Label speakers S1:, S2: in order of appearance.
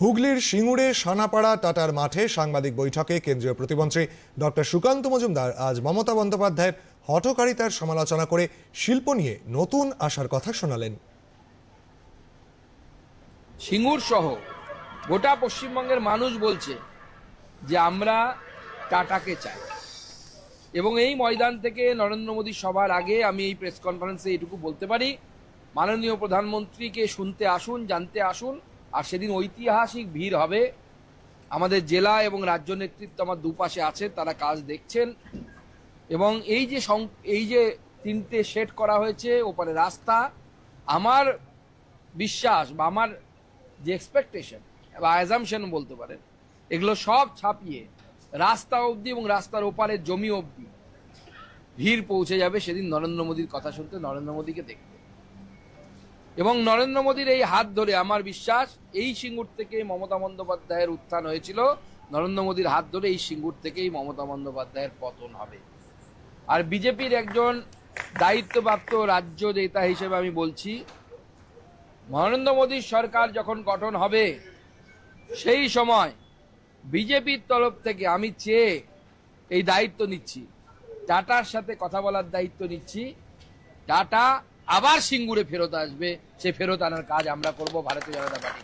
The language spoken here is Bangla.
S1: হুগলির সিঙ্গুরে সানাপাড়া টাটার মাঠে সাংবাদিক বৈঠকে কেন্দ্রীয় প্রতিমন্ত্রী ডক্টর সুকান্ত মজুমদার আজ মমতা বন্দ্যোপাধ্যায়ের হঠকারিতার সমালোচনা করে শিল্প নিয়ে নতুন আশার কথা শোনালেন।
S2: সিঙ্গুর সহ গোটা পশ্চিমবঙ্গের মানুষ বলছে যে আমরা টাটাকে চাই, এবং এই ময়দান থেকে নরেন্দ্র মোদী সভার আগে আমি এই প্রেস কনফারেন্সে এইটুকু বলতে পারি, মাননীয় প্রধানমন্ত্রীকে শুনতে আসুন, জানতে আসুন। আর সেদিন ঐতিহাসিক ভিড় হবে। আমাদের জেলা এবং রাজ্য নেতৃত্ব আমার দুপাশে আছে, তারা কাজ দেখছেন। এবং এই যে তিনটে সেট করা হয়েছে, ওপারে রাস্তা, আমার বিশ্বাস বা আমার যে এক্সপেকটেশন বা অ্যাজামশন বলতে পারেন, এগুলো সব ছাপিয়ে রাস্তা অবধি এবং রাস্তার ওপারের জমি অবধি ভিড় পৌঁছে যাবে সেদিন নরেন্দ্র মোদীর কথা শুনতে, নরেন্দ্র মোদীকে দেখতে। এবং নরেন্দ্র মোদীর এই হাত ধরে আমার বিশ্বাস এই সিঙ্গুর থেকে মমতা বন্দ্যোপাধ্যায়ের উত্থান হয়েছিল, নরেন্দ্র মোদীর হাত ধরে এই সিঙ্গুর থেকেই মমতা বন্দ্যোপাধ্যায়ের পতন হবে। আর বিজেপির একজন দায়িত্বপ্রাপ্ত রাজ্য নেতা হিসেবে আমি বলছি, নরেন্দ্র মোদীর সরকার যখন গঠন হবে সেই সময় বিজেপির তরফ থেকে আমি চেয়ে এই দায়িত্ব নিচ্ছি, টাটার সাথে কথা বলার দায়িত্ব নিচ্ছি। টাটা আবার সিঙ্গুরে ফেরত আসবে, সে ফেরত আনার কাজ আমরা করব ভারতীয় জনতা পার্টি।